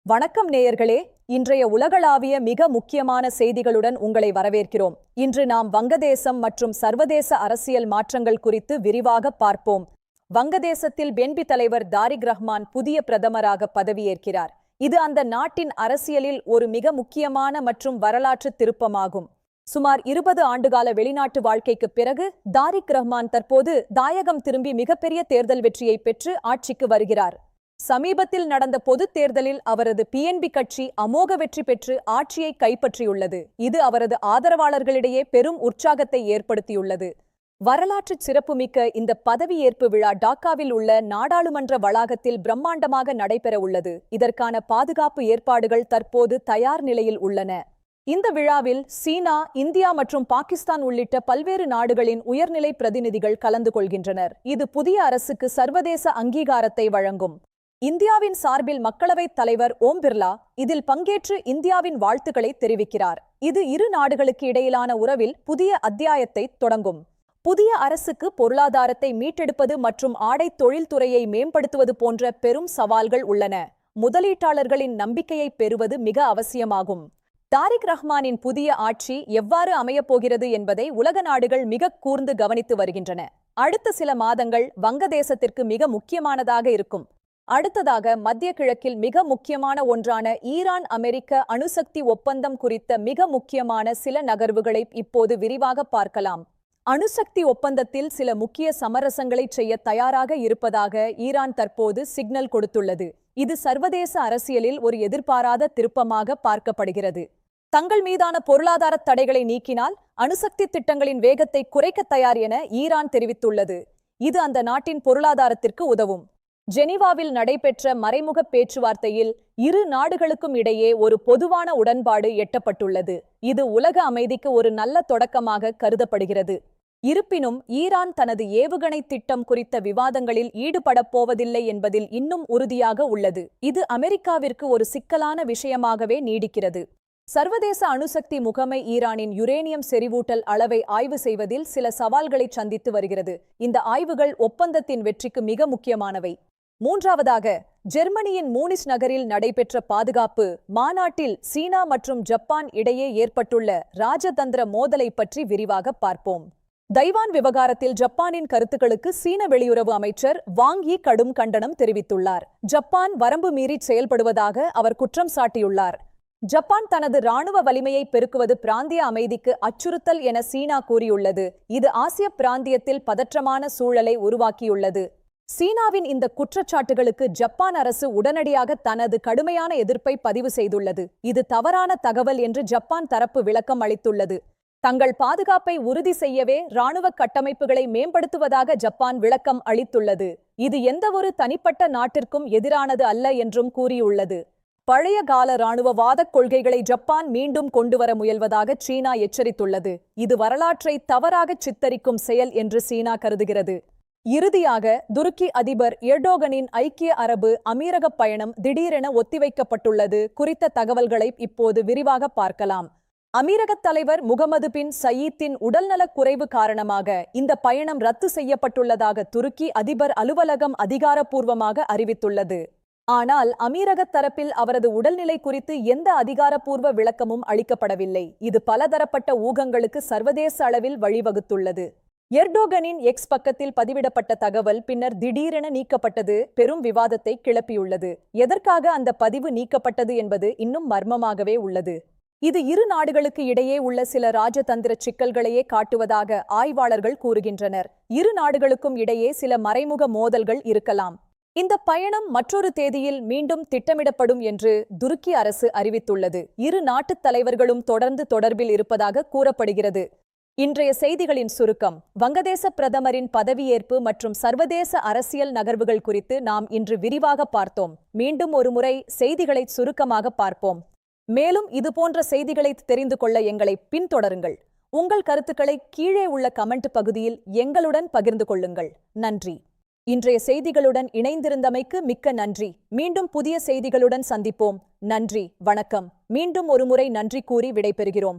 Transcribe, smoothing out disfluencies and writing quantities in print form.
வணக்கம் நேயர்களே. இன்றைய உலகளாவிய மிக முக்கியமான செய்திகளுடன் உங்களை வரவேற்கிறோம். இன்று நாம் வங்கதேசம் மற்றும் சர்வதேச அரசியல் மாற்றங்கள் குறித்து விரிவாக பார்ப்போம். வங்கதேசத்தில் பென்பி தலைவர் தாரிக் ரஹ்மான் புதிய பிரதமராக பதவியேற்கிறார். இது அந்த நாட்டின் அரசியலில் ஒரு மிக முக்கியமான மற்றும் வரலாற்று திருப்பமாகும். சுமார் 20 ஆண்டுகால வெளிநாட்டு வாழ்க்கைக்கு பிறகு தாரிக் ரஹ்மான் தற்போது தாயகம் திரும்பி மிகப்பெரிய தேர்தல் வெற்றியை பெற்று ஆட்சிக்கு வருகிறார். சமீபத்தில் நடந்த பொதுத் தேர்தலில் அவரது பிஎன்பி கட்சி அமோக வெற்றி பெற்று ஆட்சியை கைப்பற்றியுள்ளது. இது அவரது ஆதரவாளர்களிடையே பெரும் உற்சாகத்தை ஏற்படுத்தியுள்ளது. வரலாற்று சிறப்புமிக்க இந்த பதவியேற்பு விழா டாக்காவில் உள்ள நாடாளுமன்ற வளாகத்தில் பிரம்மாண்டமாக நடைபெற உள்ளது. இதற்கான பாதுகாப்பு ஏற்பாடுகள் தற்போது தயார் நிலையில் உள்ளன. இந்த விழாவில் சீனா, இந்தியா மற்றும் பாகிஸ்தான் உள்ளிட்ட பல்வேறு நாடுகளின் உயர்நிலை பிரதிநிதிகள் கலந்து கொள்கின்றனர். இது புதிய அரசுக்கு சர்வதேச அங்கீகாரத்தை வழங்கும். இந்தியாவின் சார்பில் மக்களவைத் தலைவர் ஓம் பிர்லா இதில் பங்கேற்று இந்தியாவின் வாழ்த்துக்களை தெரிவிக்கிறார். இது இரு நாடுகளுக்கு இடையிலான உறவில் புதிய அத்தியாயத்தை தொடங்கும். புதிய அரசுக்கு பொருளாதாரத்தை மீட்டெடுப்பது மற்றும் ஆடைத் தொழில்துறையை மேம்படுத்துவது போன்ற பெரும் சவால்கள் உள்ளன. முதலீட்டாளர்களின் நம்பிக்கையை பெறுவது மிக அவசியமாகும். தாரிக் ரஹ்மானின் புதிய ஆட்சி எவ்வாறு அமையப்போகிறது என்பதை உலக நாடுகள் மிக கூர்ந்து கவனித்து வருகின்றன. அடுத்த சில மாதங்கள் வங்கதேசத்திற்கு மிக முக்கியமானதாக இருக்கும். அடுத்ததாக மத்திய கிழக்கில் மிக முக்கியமான ஒன்றான ஈரான் அமெரிக்க அணுசக்தி ஒப்பந்தம் குறித்த மிக முக்கியமான சில நகர்வுகளை இப்போது விரிவாக பார்க்கலாம். அணுசக்தி ஒப்பந்தத்தில் சில முக்கிய சமரசங்களை செய்ய தயாராக இருப்பதாக ஈரான் தற்போது சிக்னல் கொடுத்துள்ளது. இது சர்வதேச அரசியலில் ஒரு எதிர்பாராத திருப்பமாக பார்க்கப்படுகிறது. தங்கள் மீதான பொருளாதார தடைகளை நீக்கினால் அணுசக்தி திட்டங்களின் வேகத்தை குறைக்க தயார் என ஈரான் தெரிவித்துள்ளது. இது அந்த நாட்டின் பொருளாதாரத்திற்கு உதவும். ஜெனீவாவில் நடைபெற்ற மறைமுக பேச்சுவார்த்தையில் இரு நாடுகளுக்கும் இடையே ஒரு பொதுவான உடன்பாடு எட்டப்பட்டுள்ளது. இது உலக அமைதிக்கு ஒரு நல்ல தொடக்கமாக கருதப்படுகிறது. இருப்பினும் ஈரான் தனது ஏவுகணை திட்டம் குறித்த விவாதங்களில் ஈடுபடப் போவதில்லை என்பதில் இன்னும் உறுதியாக உள்ளது. இது அமெரிக்காவிற்கு ஒரு சிக்கலான விஷயமாகவே நீடிக்கிறது. சர்வதேச அணுசக்தி முகமை ஈரானின் யுரேனியம் செறிவூட்டல் அளவை ஆய்வு செய்வதில் சில சவால்களை சந்தித்து வருகிறது. இந்த ஆய்வுகள் ஒப்பந்தத்தின் வெற்றிக்கு மிக முக்கியமானவை. மூன்றாவதாக, ஜெர்மனியின் மூனிச் நகரில் நடைபெற்ற பாதுகாப்பு மாநாட்டில் சீனா மற்றும் ஜப்பான் இடையே ஏற்பட்டுள்ள ராஜதந்திர மோதலை பற்றி விரிவாக பார்ப்போம். தைவான் விவகாரத்தில் ஜப்பானின் கருத்துக்களுக்கு சீன வெளியுறவு அமைச்சர் வாங் யி கடும் கண்டனம் தெரிவித்துள்ளார். ஜப்பான் வரம்பு மீறி செயல்படுவதாக அவர் குற்றம் சாட்டியுள்ளார். ஜப்பான் தனது ராணுவ வலிமையை பெருக்குவது பிராந்திய அமைதிக்கு அச்சுறுத்தல் என சீனா கூறியுள்ளது. இது ஆசிய பிராந்தியத்தில் பதற்றமான சூழலை உருவாக்கியுள்ளது. சீனாவின் இந்த குற்றச்சாட்டுகளுக்கு ஜப்பான் அரசு உடனடியாக தனது கடுமையான எதிர்ப்பை பதிவு செய்துள்ளது. இது தவறான தகவல் என்று ஜப்பான் தரப்பு விளக்கம் அளித்துள்ளது. தங்கள் பாதுகாப்பை உறுதி செய்யவே ராணுவ கட்டமைப்புகளை மேம்படுத்துவதாக ஜப்பான் விளக்கம் அளித்துள்ளது. இது எந்தவொரு தனிப்பட்ட நாட்டிற்கும் எதிரானது அல்ல என்றும் கூறியுள்ளது. பழைய கால ராணுவவாதக் கொள்கைகளை ஜப்பான் மீண்டும் கொண்டுவர முயல்வதாக சீனா எச்சரித்துள்ளது. இது வரலாற்றை தவறாக சித்தரிக்கும் செயல் என்று சீனா கருதுகிறது. இறுதியாக, துருக்கி அதிபர் எர்டோகனின் ஐக்கிய அரபு அமீரக பயணம் திடீரென ஒத்திவைக்கப்பட்டுள்ளது குறித்த தகவல்களை இப்போது விரிவாக பார்க்கலாம். அமீரகத் தலைவர் முகமது பின் சயீத்தின் உடல்நலக் குறைவு காரணமாக இந்த பயணம் ரத்து செய்யப்பட்டுள்ளதாக துருக்கி அதிபர் அலுவலகம் அதிகாரப்பூர்வமாக அறிவித்துள்ளது. ஆனால் அமீரகத் தரப்பில் அவரது உடல்நிலை குறித்து எந்த அதிகாரப்பூர்வ விளக்கமும் அளிக்கப்படவில்லை. இது பலதரப்பட்ட ஊகங்களுக்கு சர்வதேச அளவில் வழிவகுத்துள்ளது. எர்டோகனின் எக்ஸ் பக்கத்தில் பதிவிடப்பட்ட தகவல் பின்னர் திடீரென நீக்கப்பட்டது பெரும் விவாதத்தை கிளப்பியுள்ளது. எதற்காக அந்த பதிவு நீக்கப்பட்டது என்பது இன்னும் மர்மமாகவே உள்ளது. இது இரு நாடுகளுக்கு இடையே உள்ள சில ராஜதந்திர சிக்கல்களையே காட்டுவதாக ஆய்வாளர்கள் கூறுகின்றனர். இரு நாடுகளுக்கும் இடையே சில மறைமுக மோதல்கள் இருக்கலாம். இந்த பயணம் மற்றொரு தேதியில் மீண்டும் திட்டமிடப்படும் என்று துருக்கி அரசு அறிவித்துள்ளது. இரு நாட்டுத் தலைவர்களும் தொடர்ந்து தொடர்பில் இருப்பதாக கூறப்படுகிறது. இன்றைய செய்திகளின் சுருக்கம். வங்கதேச பிரதமரின் பதவியேற்பு மற்றும் சர்வதேச அரசியல் நகர்வுகள் குறித்து நாம் இன்று விரிவாக பார்த்தோம். மீண்டும் ஒருமுறை செய்திகளை சுருக்கமாக பார்ப்போம். மேலும் இதுபோன்ற செய்திகளை தெரிந்து கொள்ள எங்களை பின்தொடருங்கள். உங்கள் கருத்துக்களை கீழே உள்ள கமெண்ட் பகுதியில் எங்களுடன் பகிர்ந்து கொள்ளுங்கள். நன்றி. இன்றைய செய்திகளுடன் இணைந்திருந்தமைக்கு மிக்க நன்றி. மீண்டும் புதிய செய்திகளுடன் சந்திப்போம். நன்றி, வணக்கம். மீண்டும் ஒருமுறை நன்றி கூறி விடைபெறுகிறோம்.